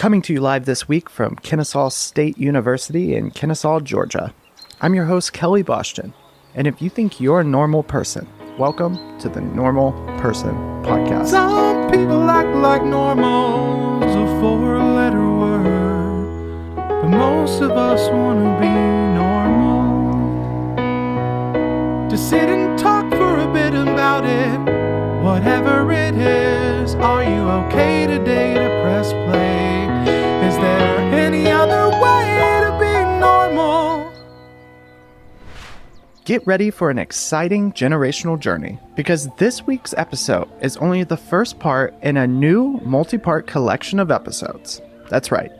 Coming to you live this week from Kennesaw State University in Kennesaw, Georgia. I'm your host, Kelly Boston, and if you think you're a normal person, welcome to the Normal Person Podcast. Some people act like normal's a four-letter word, but most of us want to be normal. To sit and talk for a bit about it, whatever it is. Are you okay today to press play? Is there any other way to be normal? Get ready for an exciting generational journey, because this week's episode is only the first part in a new multi-part collection of episodes. That's right.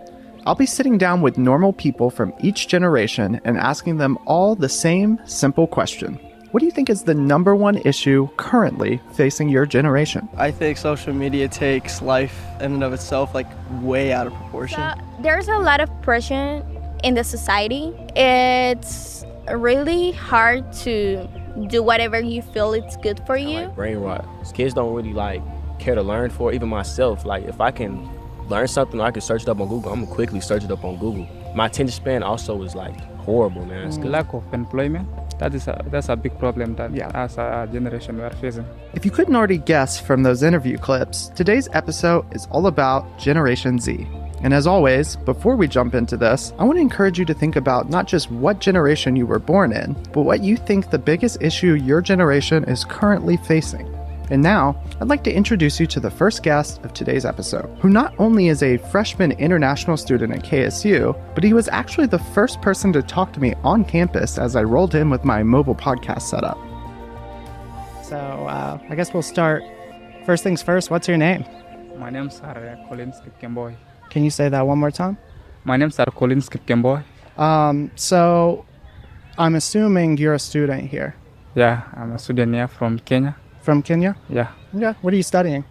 I'll be sitting down with normal people from each generation and asking them all the same simple question. What do you think is the number one issue currently facing your generation? I think social media takes life in and of itself like way out of proportion. So, there's a lot of pressure in the society. It's really hard to do whatever you feel it's good for you. Like brain rot. Kids don't really care to learn for it. Even myself, if I can learn something or I can search it up on Google, I'm gonna quickly search it up on Google. My attention span also is horrible, man. Lack of employment. That's a big problem that as a generation we are facing. If you couldn't already guess from those interview clips, today's episode is all about Generation Z. And as always, before we jump into this, I want to encourage you to think about not just what generation you were born in, but what you think the biggest issue your generation is currently facing. And now, I'd like to introduce you to the first guest of today's episode, who not only is a freshman international student at KSU, but he was actually the first person to talk to me on campus as I rolled in with my mobile podcast setup. So, I guess we'll start. First things first, what's your name? My name's Collins Kipkemboy. Can you say that one more time? My name's Collins Kipkemboy. So, I'm assuming you're a student here. Yeah, I'm a student here from Kenya. From Kenya? Yeah. Yeah. What are you studying?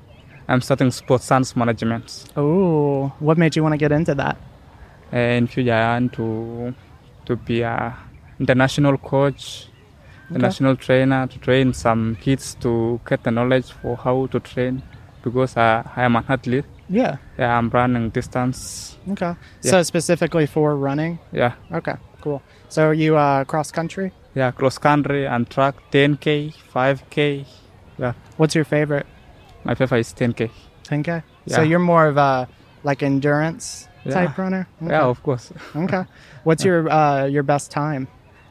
I'm studying sports science management. Oh, what made you want to get into that? In future, I want to be a international coach, international trainer, to train some kids to get the knowledge for how to train, because I am an athlete. Yeah. Yeah, I'm running distance. Okay. Yeah. So specifically for running? Yeah. Okay, cool. So are you cross country? Yeah, cross country and track, 10K, 5K. Yeah. What's your favorite? My favorite is 10K. 10K? Yeah. So you're more of a endurance type runner? Okay. Yeah, of course. Okay. What's your best time?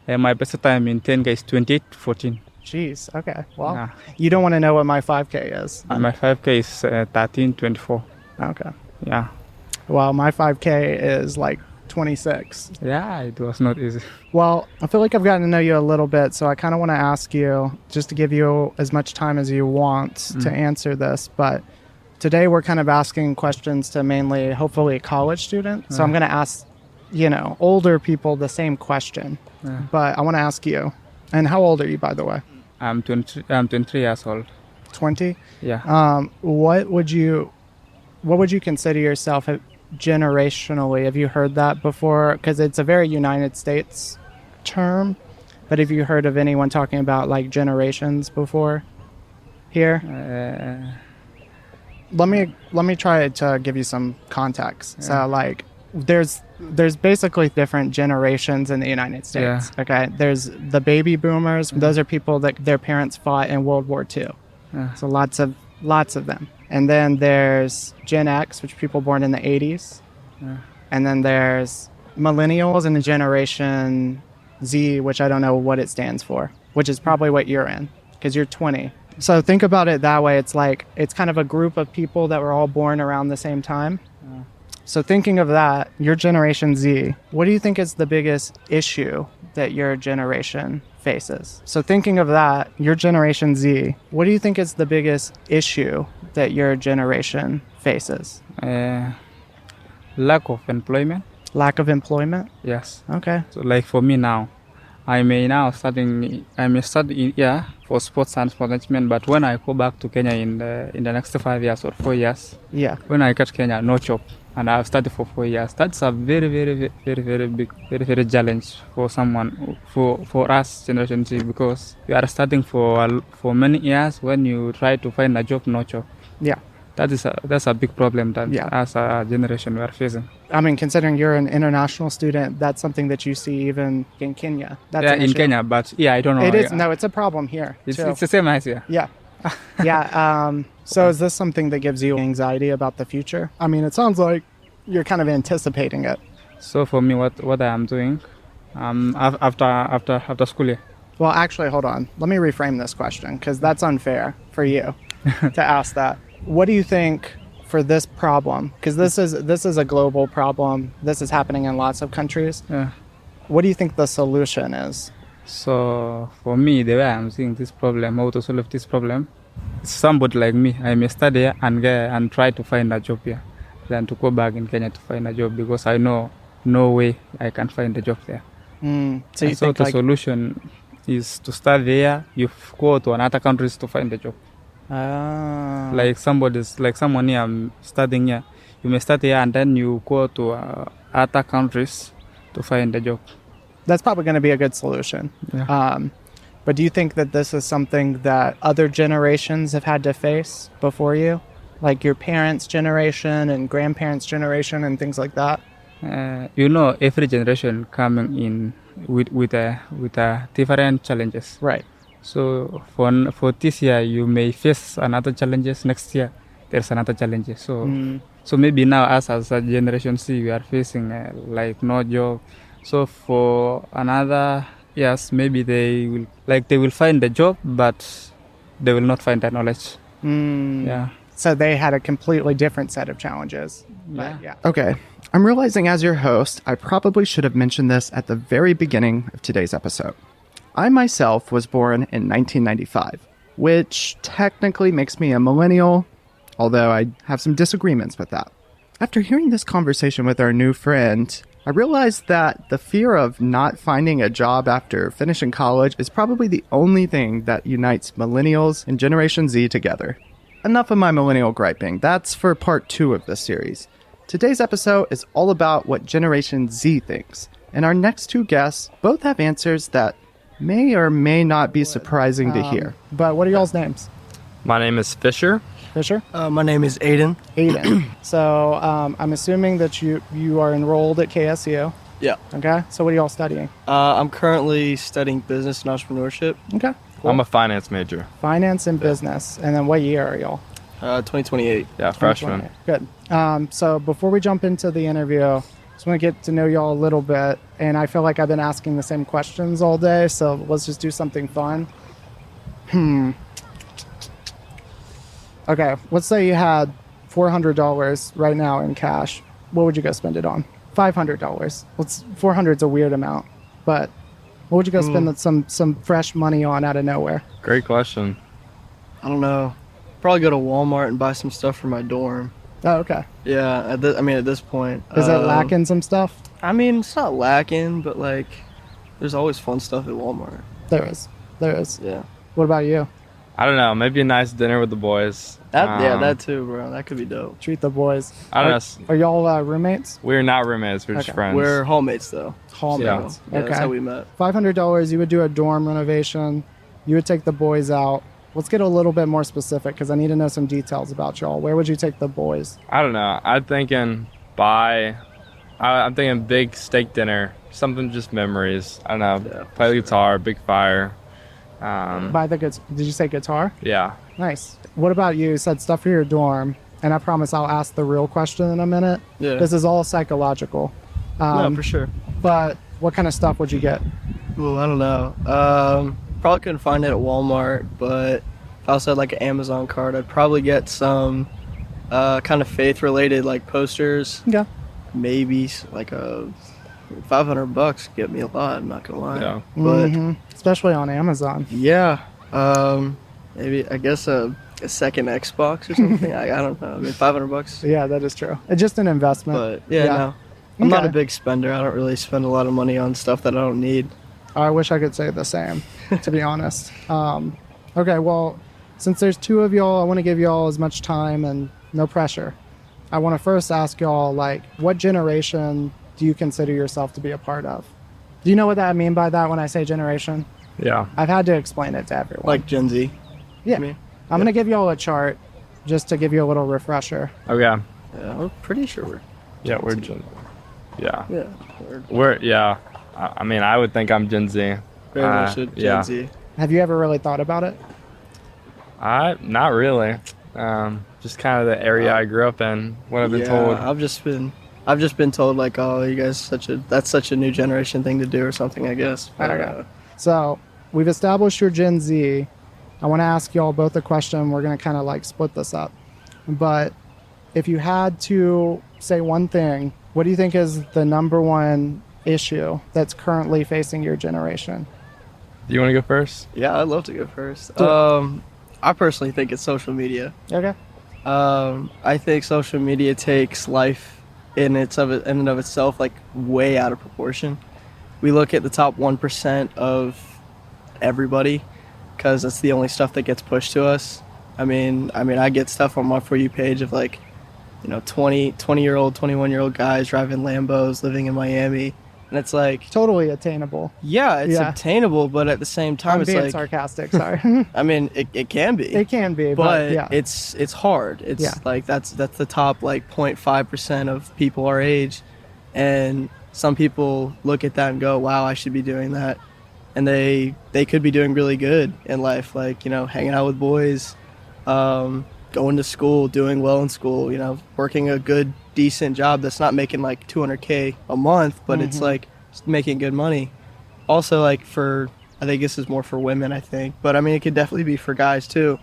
My best time in 10K is 28:14. Jeez, okay. Well, Yeah. you don't want to know what my 5K is. My 5K is 13:24. Okay. Yeah. Well, my 5K is 26. Yeah, it was not easy. Well, I feel like I've gotten to know you a little bit, so I kind of want to ask you, just to give you as much time as you want to answer this, but today we're kind of asking questions to mainly, hopefully, college students. So I'm going to ask, older people the same question, but I want to ask you, and how old are you, by the way? I'm 23 years old. 20? Yeah. What would you consider yourself generationally? Have you heard that before? Because it's a very United States term, but have you heard of anyone talking about generations before here? Let me try to give you some context. So there's basically different generations in the United States. Yeah. Okay, there's the baby boomers. Those are people that their parents fought in World War II. So lots of them. And then there's Gen X, which are people born in the 80s. And then there's Millennials and the Generation Z, which I don't know what it stands for, which is probably what you're in, because you're 20. So think about it that way. It's it's kind of a group of people that were all born around the same time. So thinking of that, your Generation Z, what do you think is the biggest issue that your generation faces? So thinking of that, your Generation Z, what do you think is the biggest issue that your generation faces? Lack of employment. Lack of employment? Yes. Okay. So for me now, I'm studying for sports science management, but when I go back to Kenya in the next 5 years or 4 years, when I get Kenya, no job. And I've studied for 4 years. That's a very, very, very, very big, very, very challenge for someone, for us, Generation Z, because we are studying for many years. When you try to find a job, no job. Yeah. that's a big problem that as a generation we are facing. I mean, considering you're an international student, that's something that you see even in Kenya. That's Yeah, an in issue. Kenya, but yeah, I don't know. It is. No, it's a problem here. It's too. the same as here. Yeah. Yeah. So is this something that gives you anxiety about the future? I mean, it sounds like you're kind of anticipating it. So for me, what I am doing, after school year. Well, actually, hold on. Let me reframe this question because that's unfair for you to ask that. What do you think for this problem? Because this is a global problem. This is happening in lots of countries. Yeah. What do you think the solution is? So for me, the way I'm seeing this problem, how to solve this problem, somebody like me, I may study and try to find a job here, than to go back in Kenya to find a job because I know no way I can find a job there. So you think the solution is to study there. You go to another countries to find a job. Like someone here studying here, you may study here and then you go to other countries to find a job. That's probably going to be a good solution. Yeah. But do you think that this is something that other generations have had to face before you? Like your parents' generation and grandparents' generation and things like that? Every generation coming in with different challenges. Right. So for this year, you may face another challenges. Next year, there's another challenges. So maybe now as a generation C, we are facing like no job. So for another years, maybe they will find a job, but they will not find that knowledge. Yeah. So they had a completely different set of challenges. Yeah. Okay. I'm realizing as your host, I probably should have mentioned this at the very beginning of today's episode. I myself was born in 1995, which technically makes me a millennial, although I have some disagreements with that. After hearing this conversation with our new friend, I realized that the fear of not finding a job after finishing college is probably the only thing that unites millennials and Generation Z together. Enough of my millennial griping. That's for part 2 of this series. Today's episode is all about what Generation Z thinks, and our next 2 guests both have answers that may or may not be surprising to hear. But what are y'all's names? My name is Fisher. Fisher? My name is Aiden. Aiden. So I'm assuming that you are enrolled at KSU. Yeah. Okay. So what are y'all studying? I'm currently studying business and entrepreneurship. Okay. Cool. I'm a finance major. Finance and business. And then what year are y'all? 2028. Yeah, freshman. Good. So before we jump into the interview, I just want to get to know y'all a little bit. And I feel like I've been asking the same questions all day, so let's just do something fun. Okay, let's say you had $400 right now in cash. What would you go spend it on? $500. 400 is a weird amount, but what would you go spend some fresh money on out of nowhere? Great question. I don't know. Probably go to Walmart and buy some stuff for my dorm. Oh, okay. Yeah, at this point. Is it lacking some stuff? I mean, it's not lacking, but like, there's always fun stuff at Walmart. There is. Yeah. What about you? I don't know. Maybe a nice dinner with the boys. That too, bro. That could be dope. Treat the boys. I don't know. Are y'all roommates? We're not roommates. We're just Okay. friends. We're hallmates though. Hallmates. Yeah, Okay. that's how we met. $500, you would do a dorm renovation. You would take the boys out. Let's get a little bit more specific because I need to know some details about y'all. Where would you take the boys? I don't know. I'm thinking big steak dinner. Something just memories. I don't know. Yeah, Play the guitar, big fire. Did you say guitar? Yeah. Nice. What about you? You said stuff for your dorm, and I promise I'll ask the real question in a minute. Yeah. This is all psychological. No, for sure. But what kind of stuff would you get? Well, I don't know. Probably couldn't find it at Walmart, but if I also had like an Amazon card, I'd probably get some kind of faith-related like posters. Yeah. Maybe like a $500 get me a lot. I'm not gonna lie. Yeah. But Especially on Amazon. yeah, maybe I guess a second Xbox or something. I don't know. I mean, $500. Yeah, that is true. It's just an investment. But yeah, no. I'm not a Okay. big spender. I don't really spend a lot of money on stuff that I don't need. I wish I could say the same, to be honest. Okay, well, since there's 2 of y'all, I want to give y'all as much time and no pressure. I want to first ask y'all, like, what generation do you consider yourself to be a part of? Do you know what I mean by that when I say generation? Yeah. I've had to explain it to everyone. Like Gen Z. yeah. me? I'm going to give y'all a chart, just to give you a little refresher. Okay. Yeah, we're pretty sure we're. Yeah, we're Gen. Yeah. Yeah. I mean, I would think I'm Gen Z. Very much a Gen Z. Have you ever really thought about it? Not really. Just kind of the area I grew up in. What I've been told. I've just been told like, oh, you guys that's such a new generation thing to do or something, I guess. But, So we've established your Gen Z. I want to ask y'all both a question. We're going to kind of like split this up. But if you had to say one thing, what do you think is the number one issue that's currently facing your generation? Do you want to go first? Yeah, I'd love to go first. I personally think it's social media. Okay. I think social media takes life in and of itself like way out of proportion. We look at the top 1% of everybody because that's the only stuff that gets pushed to us. I mean, I get stuff on my For You page of like, 20-year-old, 21-year-old guys driving Lambos, living in Miami. And it's like totally attainable. Yeah, it's obtainable, but at the same time, I'm it's being like sarcastic. Sorry. I mean, it can be. It can be, but yeah. it's hard. It's like that's the top like 0.5% of people our age, and some people look at that and go, "Wow, I should be doing that," and they could be doing really good in life, like hanging out with boys, going to school, doing well in school, working a good, decent job that's not making like $200K a month, but it's like making good money. Also, like I think this is more for women, I think, but I mean, it could definitely be for guys too.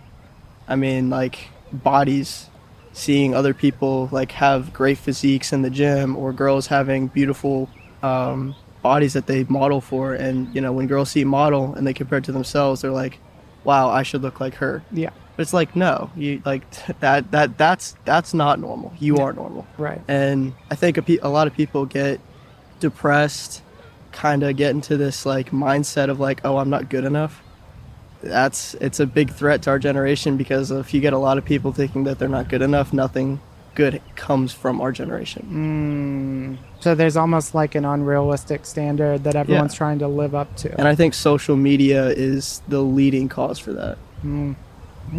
I mean, like bodies, seeing other people like have great physiques in the gym, or girls having beautiful bodies that they model for. And, when girls see model and they compare it to themselves, they're like, wow, I should look like her. Yeah. But it's like, no, you like that's not normal. You are normal. Right. And I think a lot of people get depressed, kind of get into this like mindset of like, oh, I'm not good enough. It's a big threat to our generation, because if you get a lot of people thinking that they're not good enough, nothing good comes from our generation. So there's almost like an unrealistic standard that everyone's trying to live up to. And I think social media is the leading cause for that.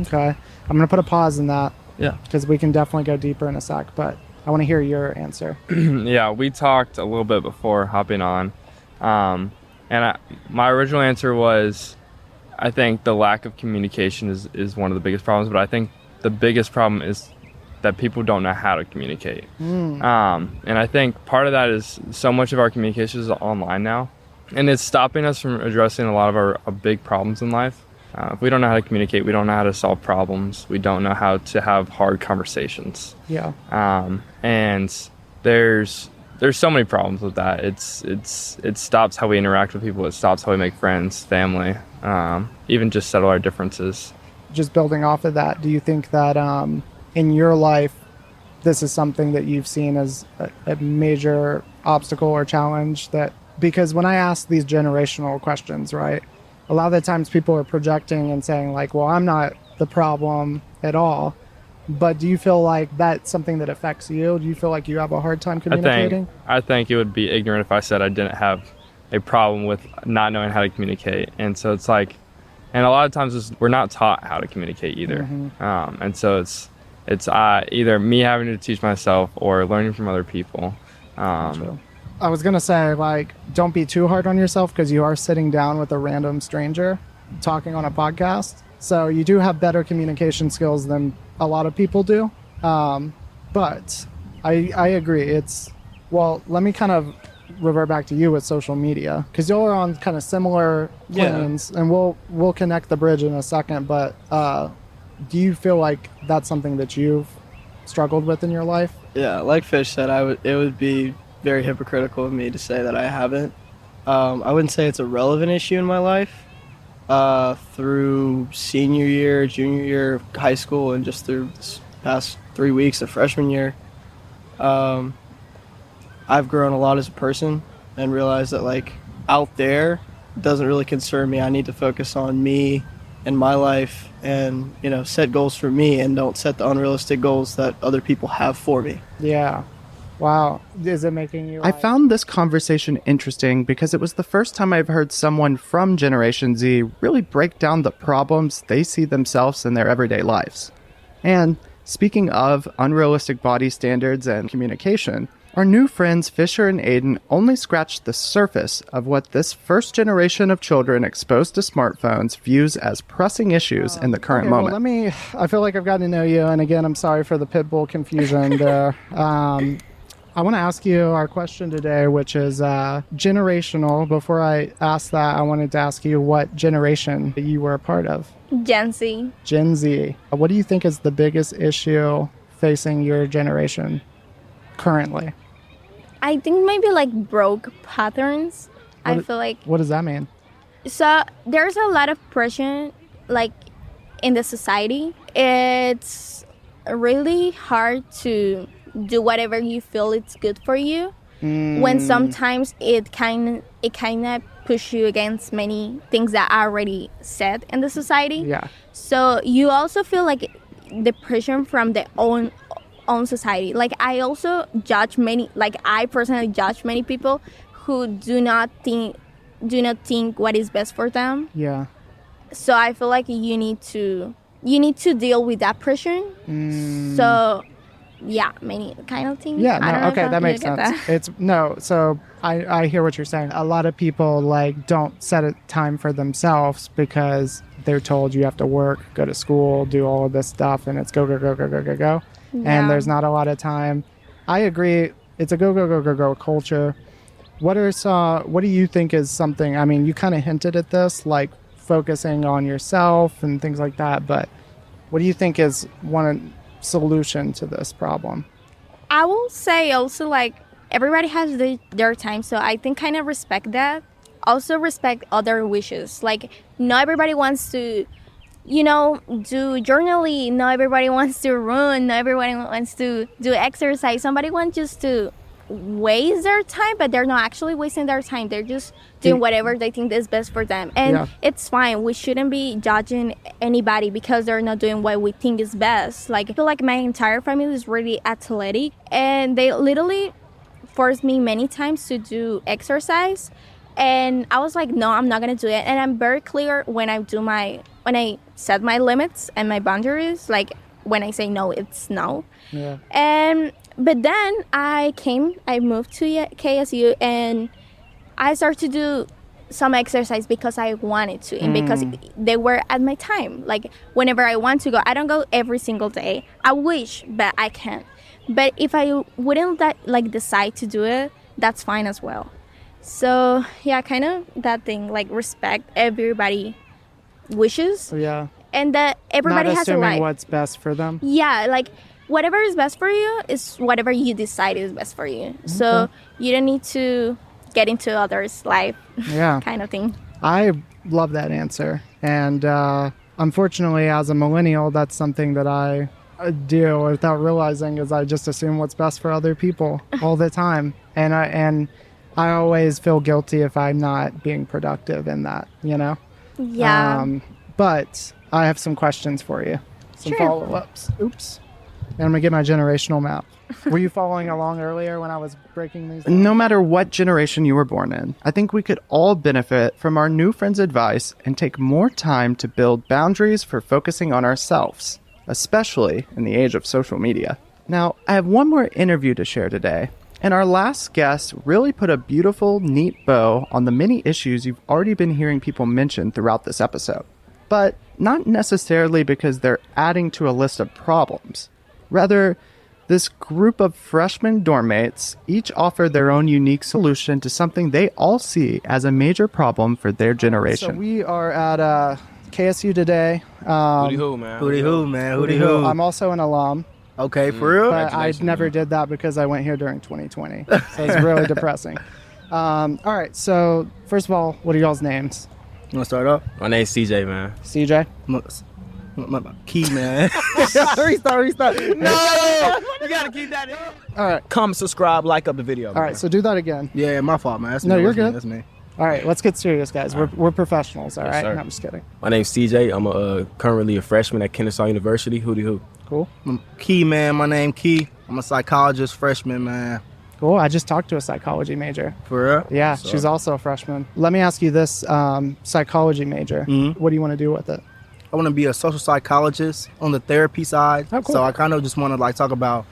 Okay. I'm going to put a pause in that. Yeah. Because we can definitely go deeper in a sec, but I want to hear your answer. Yeah, we talked a little bit before hopping on. My original answer was, I think the lack of communication is one of the biggest problems, but I think the biggest problem is that people don't know how to communicate. And I think part of that is so much of our communication is online now, and it's stopping us from addressing a lot of our big problems in life. If we don't know how to communicate, we don't know how to solve problems. We don't know how to have hard conversations. Yeah. And there's so many problems with that. It stops how we interact with people. It stops how we make friends, family, even just settle our differences. Just building off of that, do you think that in your life, this is something that you've seen as a major obstacle or challenge? Because when I ask these generational questions, right, a lot of the times people are projecting and saying like, well, I'm not the problem at all. But do you feel like that's something that affects you? Do you feel like you have a hard time communicating? I think it would be ignorant if I said I didn't have a problem with not knowing how to communicate. And so it's like, and a lot of times we're not taught how to communicate either. And so it's either me having to teach myself or learning from other people. I was going to say, like, don't be too hard on yourself, because you are sitting down with a random stranger talking on a podcast. So you do have better communication skills than a lot of people do. But I agree. Well, let me kind of revert back to you with social media, because y'all are on kind of similar planes, and we'll connect the bridge in a second. But do you feel like that's something that you've struggled with in your life? Yeah, like Fish said, it would be very hypocritical of me to say that I haven't. I wouldn't say it's a relevant issue in my life. Through senior year, junior year of high school, and just through this past 3 weeks of freshman year, I've grown a lot as a person and realized that like out there doesn't really concern me. I need to focus on me and my life, and set goals for me, and don't set the unrealistic goals that other people have for me. Yeah. Wow. Is it making you... I found this conversation interesting because it was the first time I've heard someone from Generation Z really break down the problems they see themselves in their everyday lives. And Speaking of unrealistic body standards and communication, our new friends Fisher and Aiden only scratched the surface of what this first generation of children exposed to smartphones views as pressing issues in the current moment. Well, I feel like I've gotten to know you, and again, I'm sorry for the pit bull confusion there. I want to ask you our question today, which is generational. Before I ask that, I wanted to ask you what generation you were a part of. Gen Z. Gen Z. What do you think is the biggest issue facing your generation currently? I think maybe like broke patterns. I feel like. What does that mean? So there's a lot of pressure like in the society. It's really hard to do whatever you feel it's good for you. When sometimes it kind of push you against many things that are already said in the society. Yeah. So you also feel like the pressure from the own society. Like I personally judge many people who do not think what is best for them. Yeah. So I feel like you need to deal with that pressure. So yeah, many kind of things. Yeah, no, okay, that makes sense. So I hear what you're saying. A lot of people like don't set a time for themselves because they're told you have to work, go to school, do all of this stuff, and it's go. Yeah. And there's not a lot of time. I agree. It's a go culture. What do you think is something, I mean, you kind of hinted at this, like focusing on yourself and things like that, but what do you think is one solution to this problem? I will say also like everybody has their time, so I think kind of respect that. Also respect other wishes. Like not everybody wants to, do journaling. Not everybody wants to run. Not everybody wants to do exercise. Somebody wants just to waste their time, but they're not actually wasting their time. They're just doing whatever they think is best for them. And it's fine. We shouldn't be judging anybody because they're not doing what we think is best. Like I feel like my entire family is really athletic, and they literally forced me many times to do exercise. And I was like, no, I'm not gonna do it. And I'm very clear when I set my limits and my boundaries. Like when I say no, it's no. Yeah. But then I moved to KSU, and I started to do some exercise because I wanted to and because they were at my time. Like whenever I want to go, I don't go every single day. I wish, but I can't. But if I wouldn't decide to do it, that's fine as well. So yeah, kind of that thing, like respect everybody wishes. Yeah. And that everybody has a life. Not assuming what's best for them. Yeah, like whatever is best for you is whatever you decide is best for you. Okay. So you don't need to get into others' life. Yeah. Kind of thing. I love that answer. And unfortunately, as a millennial, that's something that I do without realizing is I just assume what's best for other people all the time. And I always feel guilty if I'm not being productive in that, Yeah. But I have some questions for you. Some follow-ups. Oops. And I'm going to get my generational map. Were you following along earlier when I was breaking these down? No matter what generation you were born in, I think we could all benefit from our new friend's advice and take more time to build boundaries for focusing on ourselves, especially in the age of social media. Now, I have one more interview to share today, and our last guest really put a beautiful, neat bow on the many issues you've already been hearing people mention throughout this episode. But not necessarily because they're adding to a list of problems. Rather, this group of freshman dorm mates each offered their own unique solution to something they all see as a major problem for their generation. So we are at KSU today. Hootie hoo, man. Hootie hoo, man. Hootie hoo. I'm also an alum. Okay, for real? But I never did that because I went here during 2020. So it's really depressing. All right, so first of all, what are y'all's names? You want to start off? My name's CJ, man. CJ? Key, man. Restart. No! You got to keep that in. All right. Comment, subscribe, like up the video. All right, so do that again. Yeah, my fault, man. That's no, me. You're good. That's me. All right, let's get serious, guys. We're professionals, all right? Sir. No, I'm just kidding. My name's CJ. I'm currently a freshman at Kennesaw University. Hootie hoo. Cool. Key, man. My name Key. I'm a psychologist freshman, man. Cool. I just talked to a psychology major. For real? Yeah, she's also a freshman. Let me ask you this psychology major. Mm-hmm. What do you want to do with it? I want to be a social psychologist on the therapy side. Oh, cool. So I kind of just want to like talk about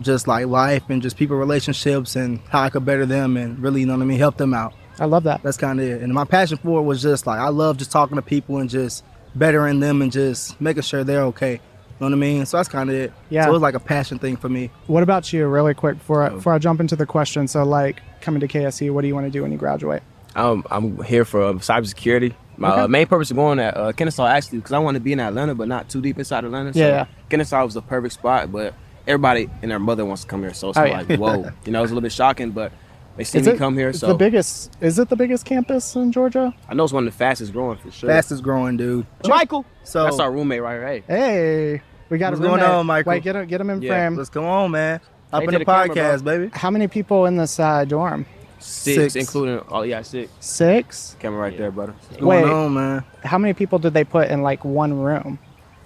just like life and just people relationships and how I could better them and really, you know what I mean, help them out. I love that. That's kind of it. And my passion for it was just like I love just talking to people and just bettering them and just making sure they're okay. You know what I mean? So that's kind of it. Yeah. So it was like a passion thing for me. What about you, really quick, before I jump into the question? So, like, coming to KSE, what do you want to do when you graduate? I'm here for cybersecurity. My main purpose of going at Kennesaw, actually, because I want to be in Atlanta, but not too deep inside Atlanta. So Yeah. Kennesaw was the perfect spot, but everybody and their mother wants to come here. So it's like, whoa. You know, it's a little bit shocking, but they see me come here. So Is it the biggest campus in Georgia? I know it's one of the fastest growing for sure. Fastest growing, dude. Michael. So That's our roommate right here. Hey. Hey, we got What's a roommate. going on, Michael? Wait, get him in frame. Let's go on, man. Up Hey, in to the the camera, podcast, bro. baby. How many people in this dorm? Six, Six. including, six. 6? Camera right there, brother. What's going on, man? How many people did they put in like one room?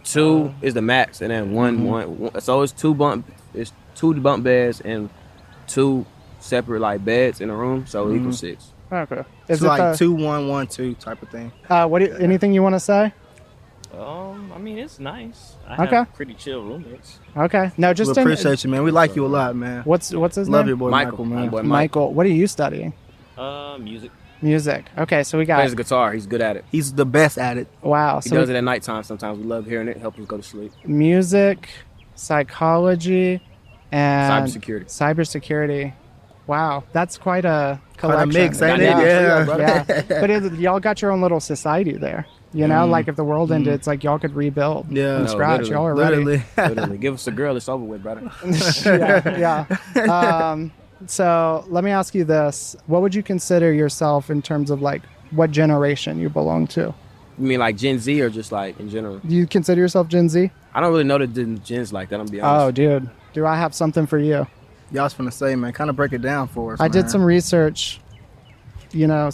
2 is the max, and then one. So it's two bunk beds and 2 separate like beds in a room, so it equals 6. Okay. It's like 2, 1, 1, 2 type of thing. Anything you want to say? I mean, it's nice. I have pretty chill roommates. Okay. No, just We appreciate you, man. We like you a lot, man. What's his Love name? your boy Michael, man. Boy Michael. What are you studying? Music. Music. Okay, so we got. Plays the guitar. He's good at it. He's the best at it. Wow. He So does it at nighttime sometimes. We love hearing it. Helps us go to sleep. music, psychology, and Cybersecurity. Wow, that's quite a Quite a collection. mix, ain't it? Yeah. But y'all got your own little society there. You know, like if the world ended, it's like y'all could rebuild Yeah. from No, scratch. literally. Y'all are ready. Literally. Literally. Give us a girl. It's over with, brother. yeah. So let me ask you this: what would you consider yourself in terms of like what generation you belong to? You mean like Gen Z or just like in general? Do you consider yourself Gen Z? I don't really know the gens like that. I'm gonna be honest. Oh, dude, do I have something for you? Y'all was finna say, man, kind of break it down for us. I did man. some research. You know,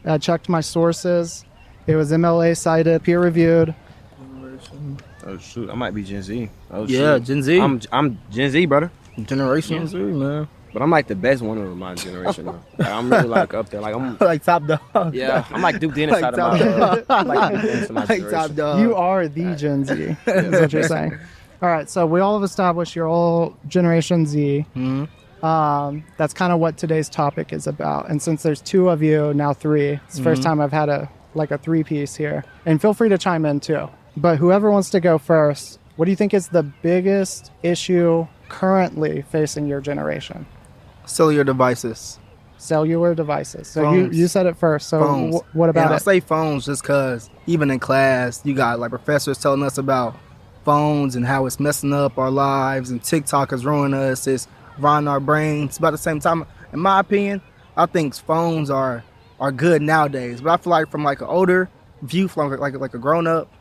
I checked my sources. It was MLA cited, peer reviewed. Oh shoot, I might be Gen Z. Oh Yeah, shoot. Gen Z. I'm Gen Z, brother. Generation Z, man. But I'm like the best one of my generation. Though. Like, I'm really like up there. Like I'm. Like top dog. Yeah, I'm like Duke Dennis Like out of my. like Duke Dennis in my Like top generation. dog. You are the Gen Z, is what you're saying. All right, so we all have established you're all Generation Z. That's kind of what today's topic is about. And since there's 2 of you, now 3, it's the first time I've had a 3-piece here. And feel free to chime in too. But whoever wants to go first, what do you think is the biggest issue currently facing your generation? Cellular devices. Cellular devices. So Phones. you said it first. So Phones. What about and it? I say phones just because even in class, you got like professors telling us about phones and how it's messing up our lives and TikTok is ruining us. It's rotting our brains. But at the same time, in my opinion, I think phones are good nowadays. But I feel like from like an older view, from like a grown up,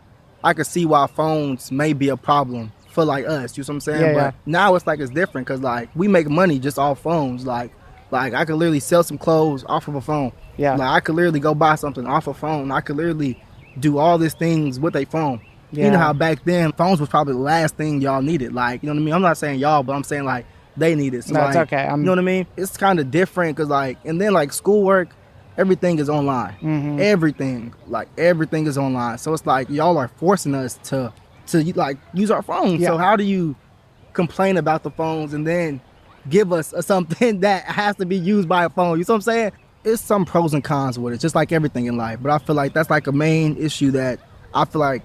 I could see why phones may be a problem for like us. You know what I'm saying? Yeah, but yeah. now it's like it's different because like we make money just off phones. Like I could literally sell some clothes off of a phone. Yeah. Like I could literally go buy something off a phone. I could literally do all these things with a phone. Yeah. You know how back then phones was probably the last thing y'all needed. Like, you know what I mean? I'm not saying y'all, but I'm saying like they need it. So No, it's like, okay. you know what I mean? It's kind of different because like, and then like schoolwork, everything is online. Everything is online. So it's like y'all are forcing us to like use our phones. Yeah. So how do you complain about the phones and then give us something that has to be used by a phone? You know what I'm saying? It's some pros and cons with it, just like everything in life. But I feel like that's like a main issue that I feel like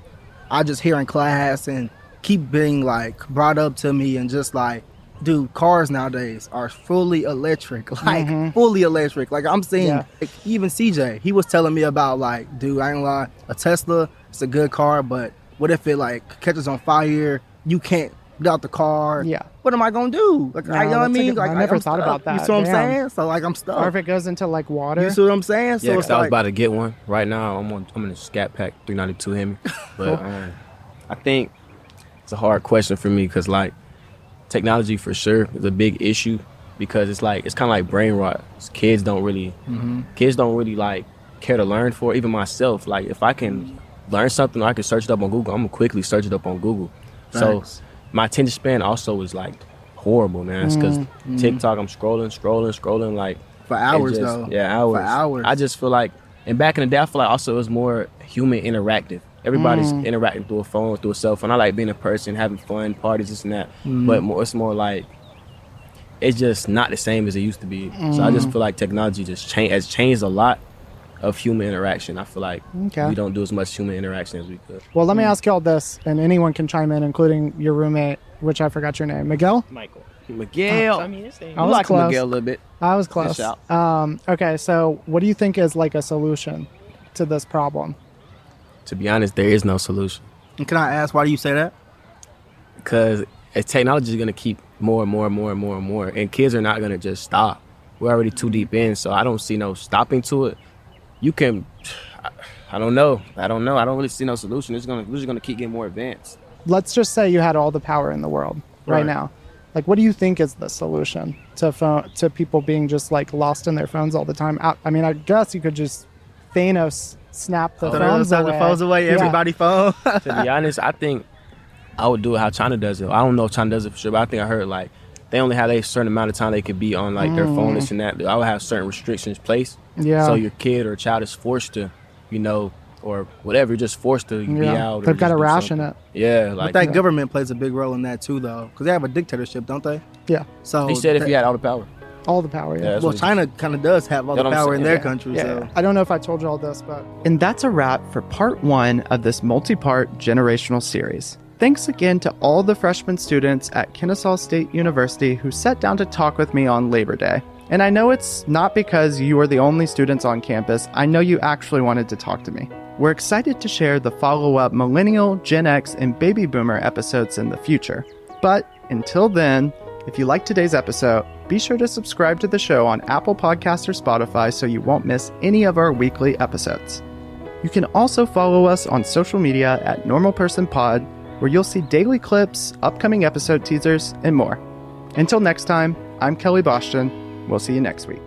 I just hear in class and keep being like brought up to me, and just like, dude, cars nowadays are fully electric, like fully electric. Like I'm seeing like, even CJ, he was telling me about like, dude, I ain't gonna lie, a Tesla, it's a good car, but what if it like catches on fire? You can't get out the car. Yeah. What am I gonna do? Like, No, you know what I that's a mean? good- Like I never I'm thought stuck. about that. You see what I'm Damn. saying? So like I'm stuck. Or if it goes into like water. You see what I'm saying? So Yeah, it's because I was like, about to get one. Right now, I'm in a Scat Pack 392 Hemi. But I think it's a hard question for me because like technology for sure is a big issue because it's kind of like brain rot. Kids don't really like care to learn for it. Even myself, like if I can learn something, or I can search it up on Google, I'm gonna quickly search it up on Google. So my attention span also is like horrible, man. It's because TikTok, I'm scrolling like for hours just, though. Yeah, hours. For hours. I just feel like, and back in the day, I feel like also it was more human interactive. Everybody's interacting through a phone, through a cell phone. I like being a person, having fun, parties, this and that. But it's more like, it's just not the same as it used to be. So I just feel like technology has changed a lot of human interaction. I feel like we don't do as much human interaction as we could. Well, let me ask y'all this, and anyone can chime in, including your roommate, which I forgot your name. Miguel? Miguel. I mean, it's I was like close. Miguel a little bit. I was close. Okay, so what do you think is like a solution to this problem? To be honest, there is no solution. And can I ask, why do you say that? Because technology is going to keep more and more and more and more and more. And kids are not going to just stop. We're already too deep in, so I don't see no stopping to it. You can, I don't know. I don't really see no solution. We're just going to keep getting more advanced. Let's just say you had all the power in the world right now. Like, what do you think is the solution to people being just like lost in their phones all the time? I mean, I guess you could just Thanos snap the phones away. Everybody phone. To be honest, I think I would do it how China does it. I don't know if China does it for sure, but I think I heard like they only have a certain amount of time they could be on like their phone, this and that. I would have certain restrictions placed. Yeah. So your kid or child is forced to, or whatever, you're just forced to be out. They've got to ration it. Yeah. But that government plays a big role in that too, though, because they have a dictatorship, don't they? Yeah. So he said if you had all the power. All the power, yeah. Well, China kind of does have all the power in their country. Yeah. So I don't know if I told you all this, but... And that's a wrap for part 1 of this multi-part generational series. Thanks again to all the freshman students at Kennesaw State University who sat down to talk with me on Labor Day. And I know it's not because you are the only students on campus. I know you actually wanted to talk to me. We're excited to share the follow-up Millennial, Gen X, and Baby Boomer episodes in the future. But until then, if you liked today's episode, be sure to subscribe to the show on Apple Podcasts or Spotify so you won't miss any of our weekly episodes. You can also follow us on social media at Normal Person Pod, where you'll see daily clips, upcoming episode teasers, and more. Until next time, I'm Kelly Boston. We'll see you next week.